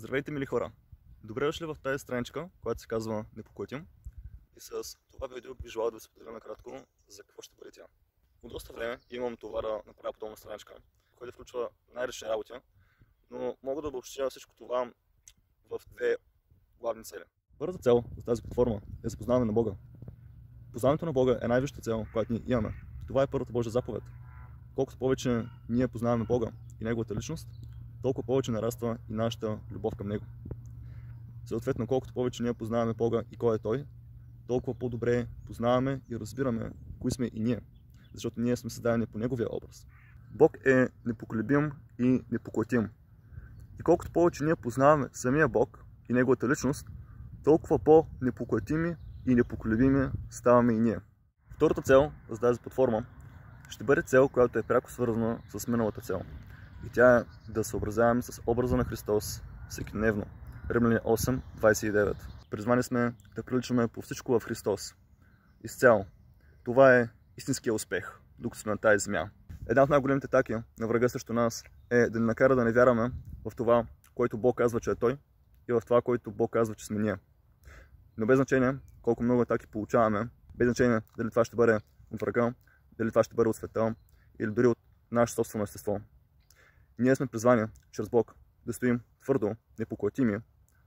Здравейте, мили хора! Добре дошли в тази страничка, която се казва Непоклатим. И с това видео бих желал да ви споделя накратко за какво ще бъде тя. От доста време имам това да направя подобна страничка, която включва най-различни работи, но мога да обобщя всичко това в две главни цели. Първата цел за тази платформа е запознаване на Бога. Познаването на Бога е най-висшата цел, която ние имаме. Това е първата Божия заповед. Колкото повече ние познаваме Бога и Неговата личност, толкова повече нараства и нашата любов към Него. Съответно, колкото повече ние познаваме Бога и кой е Той, толкова по-добре познаваме и разбираме кои сме и ние, защото ние сме създадени по Неговия образ. Бог е непоколебим и непоклатим. И колкото повече ние познаваме самия Бог и Неговата личност, толкова по-непоклатими и непоколебими ставаме и ние. Втората цел за тази платформа ще бъде цел, която е пряко свързана с миналата цел. И тя е да съобразяваме с образа на Христос всекидневно. Римляни 8:29. Призвани сме да приличаме по всичко в Христос. Изцяло. Това е истинския успех, докато сме на тази земя. Една от най-големите атаки на врага срещу нас е да ни накара да не вярваме в това, което Бог казва, че е Той, и в това, което Бог казва, че сме ние. Но без значение колко много атаки получаваме, без значение дали това ще бъде от врага, дали това ще бъде от света или дори от наше собствено естество. Ние сме призвани чрез Бог да стоим твърдо, непоклатими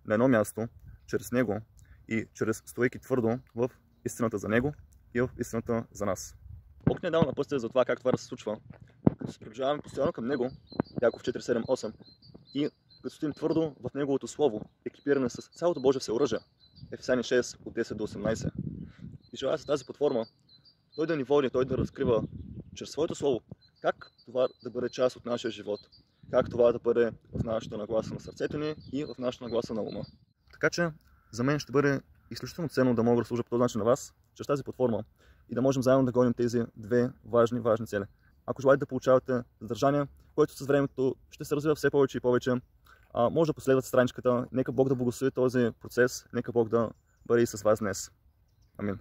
на едно място, чрез Него и чрез стоейки твърдо в истината за Него и в истината за нас. Бог ни е дал напътствие за това как това да се случва, като се приближаваме постоянно към Него, Яков 4:7-8, и като стоим твърдо в Неговото Слово, екипиране с цялото Божие всеоръжие, Ефесяни 6:10-18. И желая с тази платформа Той да ни води, Той да разкрива чрез Своето Слово как това да бъде част от нашия живот, как това да бъде в нашата нагласа на сърцето ни и в нашата нагласа на ума. Така че за мен ще бъде изключително ценно да мога да служа по този начин на вас, чрез тази платформа, и да можем заедно да гоним тези две важни цели. Ако желаете да получавате съдържание, което с времето ще се развива все повече и повече, може да последвате страничката. Нека Бог да благослови този процес, нека Бог да бъде и с вас днес. Амин.